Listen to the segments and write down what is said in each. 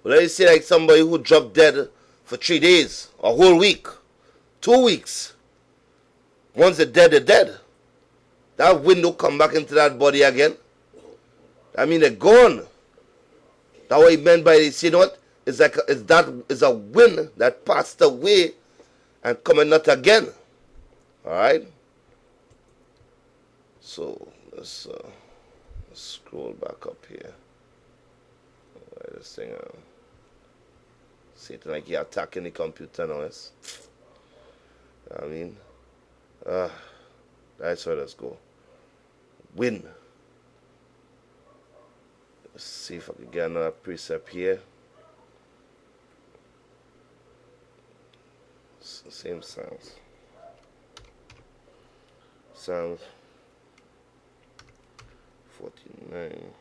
Well, let's say like somebody who dropped dead for 3 days, a whole week, 2 weeks. Once they're dead, they're dead. That wind don't come back into that body again. I mean, they're gone. That's what he meant by this. You know what? It's like it's a wind that passed away and coming not again. All right. So let's scroll back up here. This thing, Satan like he attacking the computer now. Yes. I mean, that's where let's go. Win. Let's see if I can get another precept here. It's the same sounds. Psalms 49.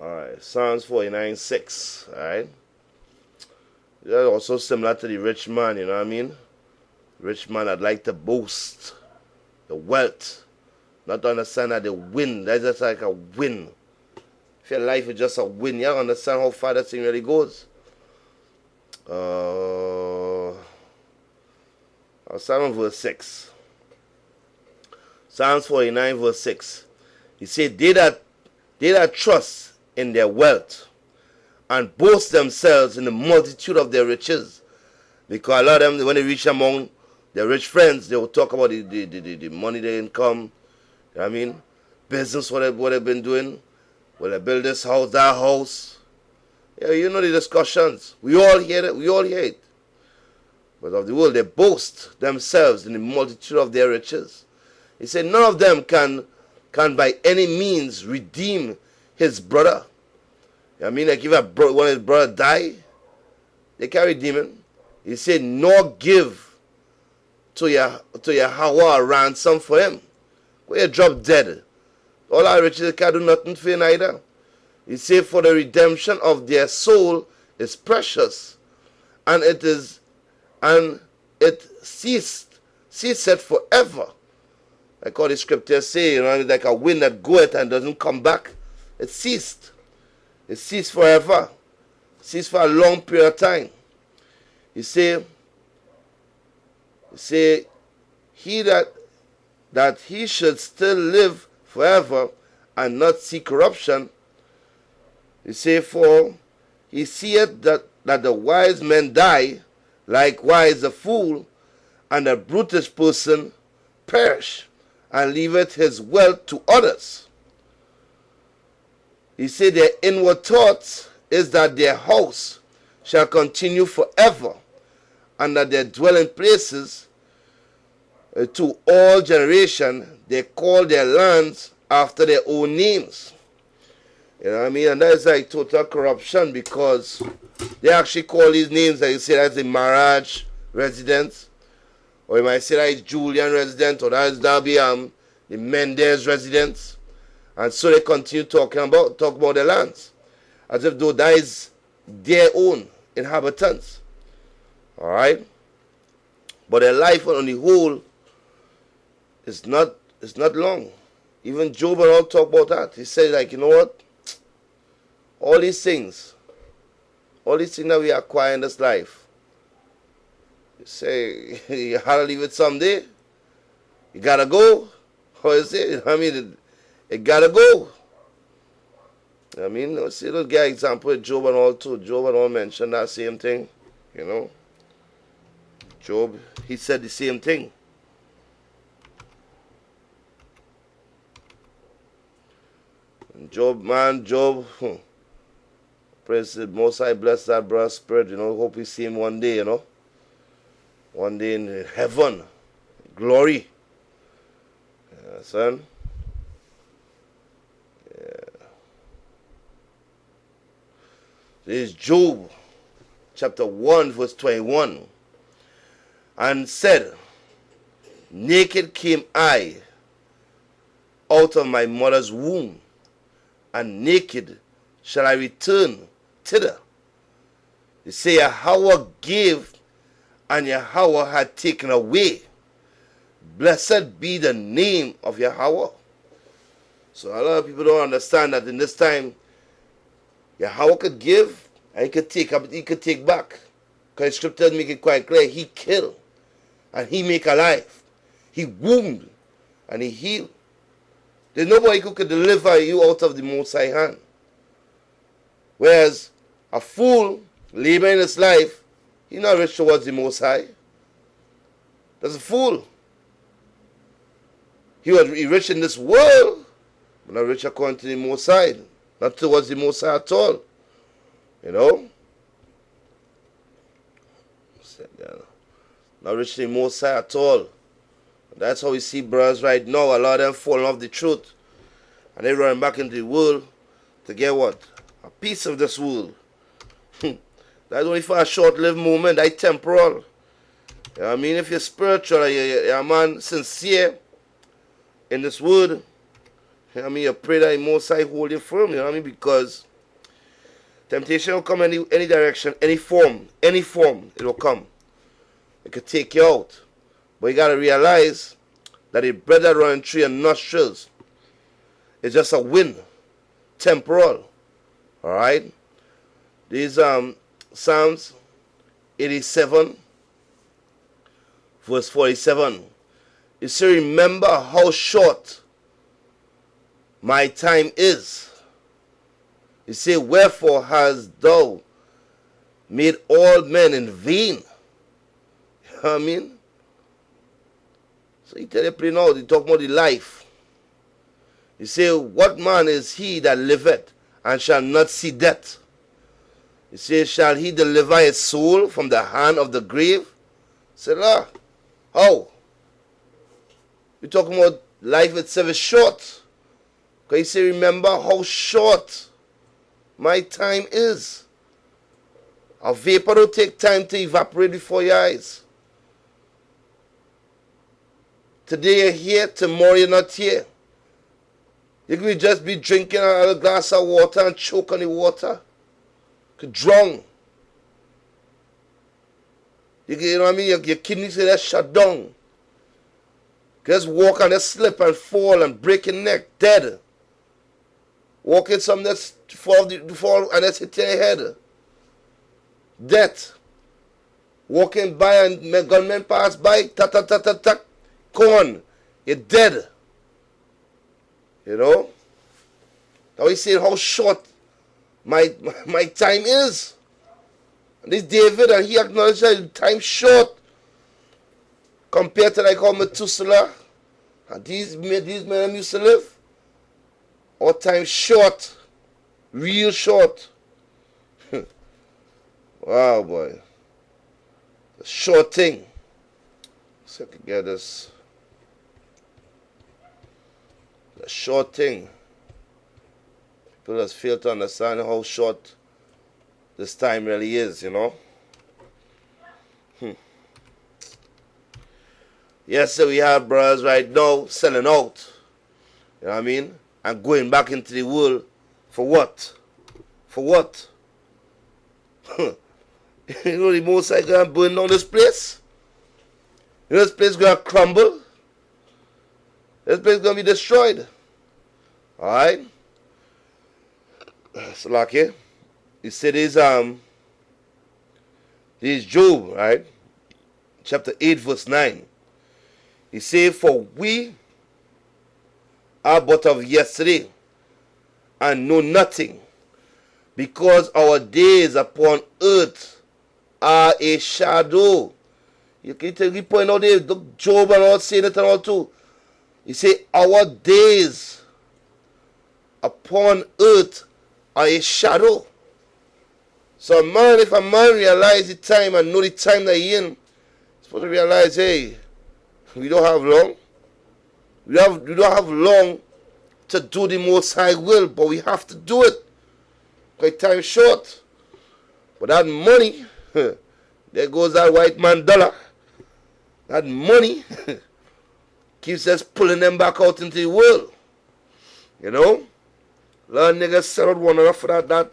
Alright, Psalms 49:6. Alright. That's also similar to the rich man, you know what I mean? Rich man I'd like to boast the wealth. Not to understand that the win, that's just like a win. If your life is just a win, you don't understand how far that thing really goes. I'll start on verse 6. Psalms 49 verse 6. He said, they that trust in their wealth and boast themselves in the multitude of their riches. Because a lot of them, when they reach among their rich friends, they will talk about the money, the income, you know what I mean? Business, what they've been doing. Will they build this house, that house? Yeah, you know the discussions. We all hear it. We all hear it. But of the world, they boast themselves in the multitude of their riches. He said none of them can by any means redeem his brother. I mean, like if one of his brother die, they can't redeem him. He said, nor give to Yahweh a ransom for him. When you drop dead, all our riches can't do nothing for you either. He said, for the redemption of their soul is precious, and it ceaseth forever. Like all the scriptures say, you know, it's like a wind that goeth and doesn't come back. It ceased. It ceased forever. It ceased for a long period of time. He say he that he should still live forever and not see corruption. He say, for he seeth that the wise men die, likewise the fool and the brutish person perish, and leaveth his wealth to others. He said their inward thoughts is that their house shall continue forever, and that their dwelling places to all generation, they call their lands after their own names. You know what I mean? And that is like total corruption, because they actually call these names, like you say, that's the Maraj residence, or you might say that it's Julian residence, or that'll be the Mendez residence. And so they continue talk about their lands, as if though that is their own inhabitants. Alright? But their life on the whole is not long. Even Job and all talk about that. He said, like, you know what? All these things that we acquire in this life, you say, you have to leave it someday. You gotta go. How is it? I mean, it gotta go. I mean, let's see, let's get an example with Job and all too. Job and all mentioned that same thing, you know. Job, he said the same thing. And Job, praise the Most High, bless that brother's spirit, you know. Hope we see him one day, you know. One day in heaven, glory. Yeah, son. Yeah. This is Job, chapter 1, verse 21. And said, naked came I out of my mother's womb, and naked shall I return thither. They say, Yahweh gave, and Yahweh had taken away. Blessed be the name of Yahweh. So a lot of people don't understand that in this time, Yahweh could give and he could take back. Because scriptures make it quite clear. He kill and he make alive. He wound and he heal. There's nobody who could deliver you out of the Most High hand. Whereas a fool laboring his life, he's not rich towards the Most High. That's a fool. He rich in this world, but not rich according to the Most High. Not towards the Most High at all. You know? Not rich in the Most High at all. That's how we see brothers right now. A lot of them falling off the truth. And they running back into the world to get what? A piece of this world. That's only for a short-lived moment. That's temporal. You know what I mean? If you're spiritual, you're a man sincere in this world, you know what I mean? You pray that the Most High hold you firm, you know what I mean? Because temptation will come any direction, any form, it will come. It could take you out. But you got to realize that the breath that running through your nostrils is just a wind, temporal. All right? These Psalms 87, verse 47. You say, remember how short my time is. You say, wherefore hast thou made all men in vain? You know what I mean? So he tell you plain out, he talk about the life. You say, what man is he that liveth and shall not see death? You say, shall he deliver his soul from the hand of the grave? Say, lah, how? You're talking about life itself is short. Because you say, remember how short my time is. A vapor will take time to evaporate before your eyes. Today you're here, tomorrow you're not here. You could just be drinking a glass of water and choke on the water. Could drown. You know what I mean? Your kidneys get shut down. Just walk and just slip and fall and break your neck, dead. Walking some that's fall and that's hit your head. Death. Walking by and gunmen pass by, gone. You're dead. You know? Now he's saying how short my time is. And this David, and he acknowledged that time short compared to like how Methuselah and these men used to live. Our time short. Real short. Wow, boy. A short thing. So I can get this. A short thing. People just fail to understand how short this time really is, you know. Yes, so we have brothers right now selling out. You know what I mean? And going back into the world for what? For what? You know the Most High gonna burn down this place? You know this place gonna crumble? This place gonna be destroyed. Alright? So like here, he said this Job, right? Chapter 8, verse 9. He said, for we are but of yesterday, and know nothing, because our days upon earth are a shadow. You can point out there, Job and all saying it and all too. He say, our days upon earth are a shadow. So man, if a man realize the time and know the time that he in, he's supposed to realize, hey, we don't have long. We don't have long to do the Most High will, but we have to do it. Because time is short. But that money, there goes that white man dollar. That money keeps us pulling them back out into the world. You know? A lot of niggas settled one enough for that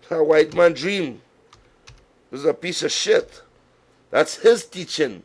white man dream. This is a piece of shit. That's his teaching.